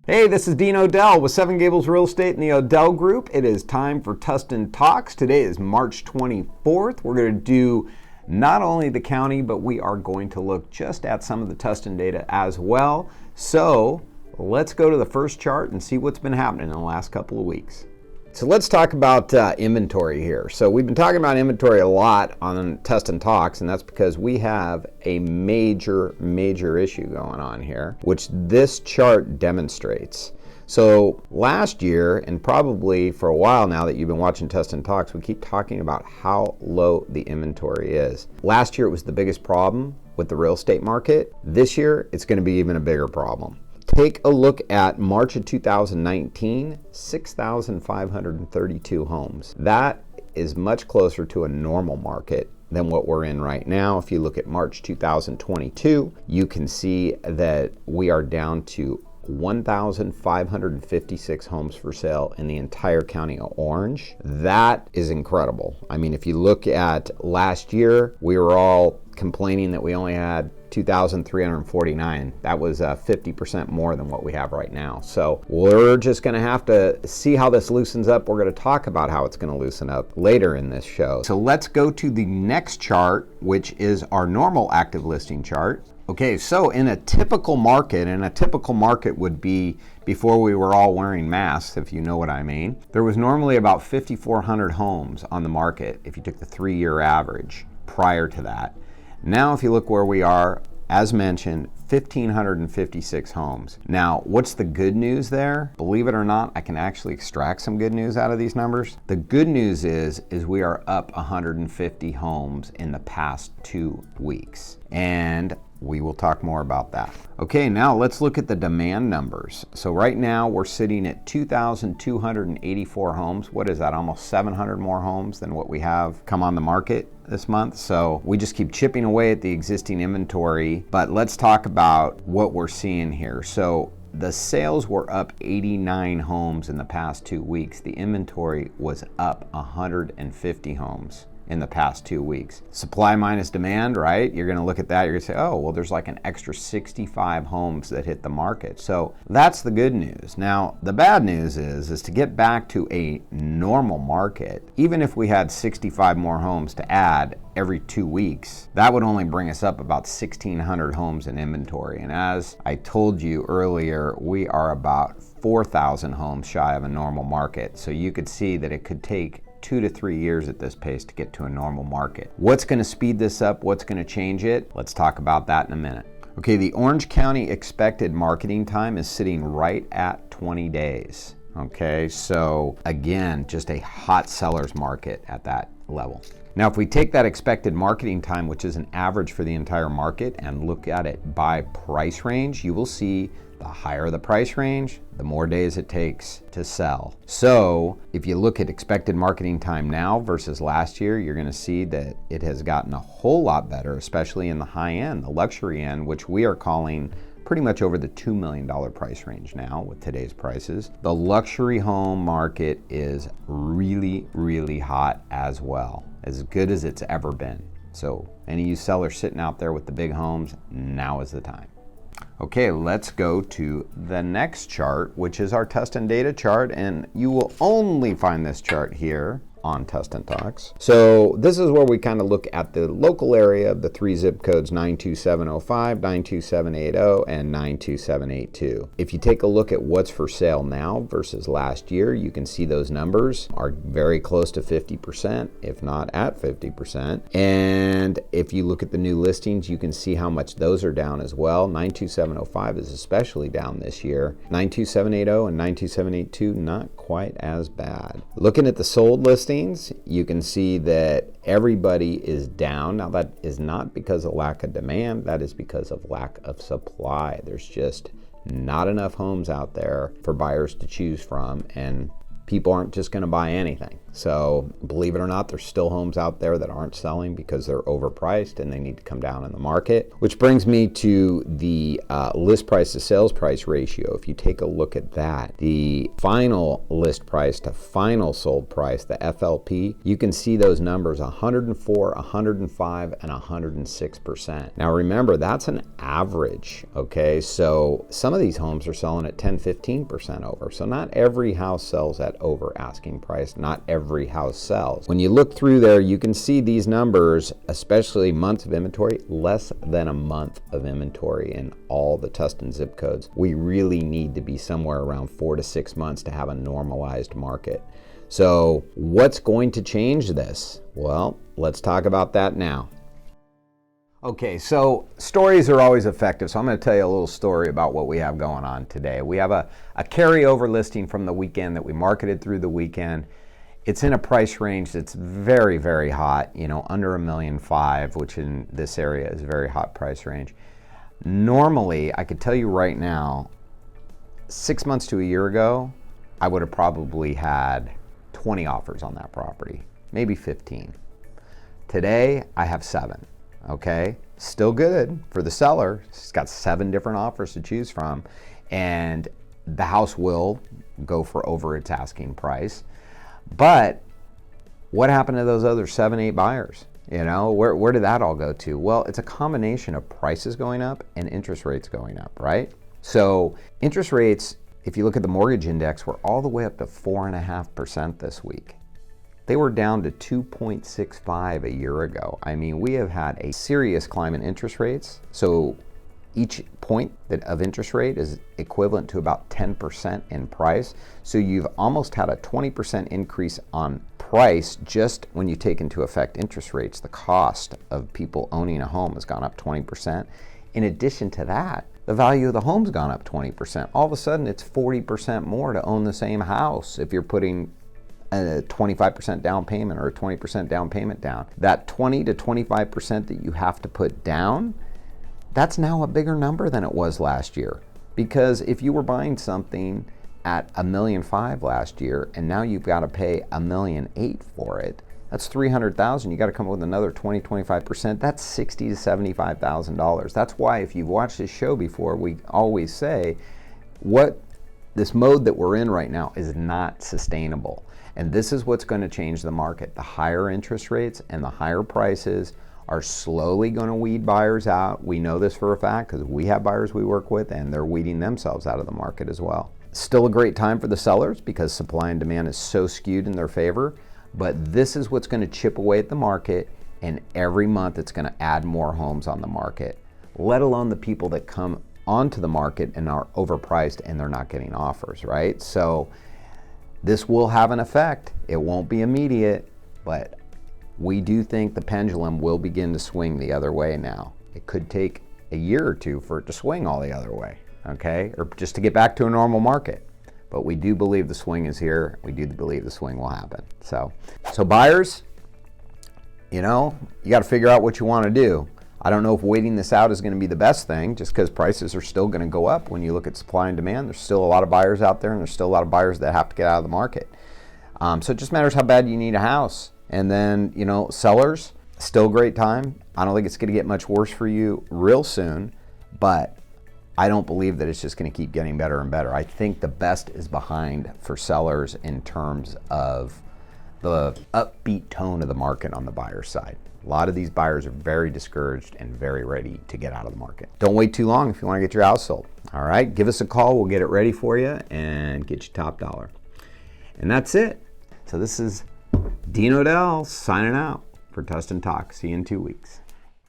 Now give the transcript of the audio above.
Hey, this is Dean Odell with 7 Gables Real Estate in the Odell Group. It is time for Tustin Talks. Today is March 24th. We're going to do not only the county, but we are going to look just at some of the Tustin data as well. So let's go to the first chart and see what's been happening in the last couple of weeks. So let's talk about inventory here. So we've been talking about inventory a lot on Tustin Talks, and that's because we have a major issue going on here, which this chart demonstrates. So last year, and probably for a while now that you've been watching Tustin Talks, we keep talking about how low the inventory is. Last year it was the biggest problem with the real estate market. This year it's going to be even a bigger problem. Take a look at March of 2019, 6,532 homes. That is much closer to a normal market than what we're in right now. If you look at March 2022, you can see that we are down to 1,556 homes for sale in the entire county of Orange. That is incredible. I mean, if you look at last year, we were all complaining that we only had 2,349. That was 50% more than what we have right now. So we're just going to have to see how this loosens up. We're going to talk about how it's going to loosen up later in this show. So let's go to the next chart, which is our normal active listing chart. Okay, so in a typical market, and a typical market would be before we were all wearing masks, if you know what I mean, there was normally about 5,400 homes on the market if you took the 3-year average prior to that. Now, if you look where we are, as mentioned, 1,556 homes. Now, what's the good news there? Believe it or not, I can actually extract some good news out of these numbers. The good news is we are up 150 homes in the past 2 weeks. And we will talk more about that. Okay, now let's look at the demand numbers. So right now we're sitting at 2,284 homes. What is that? Almost 700 more homes than what we have come on the market this month. So we just keep chipping away at the existing inventory. But let's talk about what we're seeing here. So the sales were up 89 homes in the past 2 weeks. The inventory was up 150 homes in the past 2 weeks. Supply minus demand, right? You're gonna look at that, you're gonna say, oh, well, there's like an extra 65 homes that hit the market. So that's the good news. Now, the bad news is to get back to a normal market, even if we had 65 more homes to add every 2 weeks, that would only bring us up about 1,600 homes in inventory. And as I told you earlier, we are about 4,000 homes shy of a normal market. So you could see that it could take 2 to 3 years at this pace to get to a normal market. What's going to speed this up? What's going to change it? Let's talk about that in a minute. Okay, the Orange County expected marketing time is sitting right at 20 days. Okay, so again, just a hot seller's market at that level. Now, if we take that expected marketing time, which is an average for the entire market, and look at it by price range, you will see the higher the price range, the more days it takes to sell. So if you look at expected marketing time now versus last year, you're going to see that it has gotten a whole lot better, especially in the high end, the luxury end, which we are calling pretty much over the $2 million price range now with today's prices. The luxury home market is really hot as well, as good as it's ever been. So any of you sellers sitting out there with the big homes, now is the time. Okay, let's go to the next chart, which is our Tustin data chart, and you will only find this chart here on Tustin Talks. So this is where we kind of look at the local area of the 3 zip codes 92705, 92780, and 92782. If you take a look at what's for sale now versus last year, you can see those numbers are very close to 50%, if not at 50%. And if you look at the new listings, you can see how much those are down as well. 92705 is especially down this year. 92780 and 92782, not quite as bad. Looking at the sold listings, you can see that everybody is down. Now, that is not because of lack of demand, that is because of lack of supply. There's just not enough homes out there for buyers to choose from, and people aren't just going to buy anything. So believe it or not, there's still homes out there that aren't selling because they're overpriced and they need to come down in the market. Which brings me to the list price to sales price ratio. If you take a look at that, the final list price to final sold price, the FLP, you can see those numbers 104, 105, and 106%. Now remember, that's an average, okay? So some of these homes are selling at 10, 15% over. So not every house sells at over asking price. Not every house sells. When you look through there, you can see these numbers, especially months of inventory, less than a month of inventory in all the Tustin zip codes. We really need to be somewhere around 4 to 6 months to have a normalized market. So what's going to change this? Well, let's talk about that now. Okay, so stories are always effective, so I'm going to tell you a little story about what we have going on today. We have a carryover listing from the weekend that we marketed through the weekend. It's in a price range that's very, very hot, you know, under $1.5 million, which in this area is a very hot price range. Normally, I could tell you right now, 6 months to a year ago, I would have probably had 20 offers on that property, maybe 15. Today, I have 7. Okay, still good for the seller. She's got 7 different offers to choose from, and the house will go for over its asking price. But what happened to those other 7, 8 buyers? You know, where did that all go to? Well, it's a combination of prices going up and interest rates going up, right? So interest rates, if you look at the mortgage index, we're all the way up to 4.5% this week. They were down to 2.65 a year ago. I mean, we have had a serious climb in interest rates. So each point of interest rate is equivalent to about 10% in price. So you've almost had a 20% increase on price just when you take into effect interest rates. The cost of people owning a home has gone up 20%. In addition to that, the value of the home's gone up 20%. All of a sudden, it's 40% more to own the same house if you're putting a 25% down payment or a 20% down payment down. That 20 to 25% that you have to put down, that's now a bigger number than it was last year. Because if you were buying something at $1.5 million last year and now you've got to pay $1.8 million for it, that's $300,000. You got to come up with another 20, 25%. That's $60,000 to $75,000. That's why if you've watched this show before, we always say what this mode that we're in right now is not sustainable. And this is what's going to change the market. The higher interest rates and the higher prices are slowly going to weed buyers out. We know this for a fact because we have buyers we work with and they're weeding themselves out of the market as well. Still a great time for the sellers because supply and demand is so skewed in their favor. But this is what's going to chip away at the market, and every month it's going to add more homes on the market, let alone the people that come onto the market and are overpriced and they're not getting offers, right? So this will have an effect. It won't be immediate, but we do think the pendulum will begin to swing the other way now. It could take a year or two for it to swing all the other way, okay? Or just to get back to a normal market. But we do believe the swing is here. We do believe the swing will happen. So buyers, you know, you got to figure out what you want to do. I don't know if waiting this out is going to be the best thing, just because prices are still going to go up. When you look at supply and demand, there's still a lot of buyers out there, and there's still a lot of buyers that have to get out of the market. So it just matters how bad you need a house. And then, you know, sellers, still a great time. I don't think it's going to get much worse for you real soon, but I don't believe that it's just going to keep getting better and better. I think the best is behind for sellers in terms of the upbeat tone of the market on the buyer side. A lot of these buyers are very discouraged and very ready to get out of the market. Don't wait too long if you want to get your house sold. All right, give us a call. We'll get it ready for you and get you top dollar. And that's it. So this is Dean Odell signing out for Tustin Talk. See you in 2 weeks.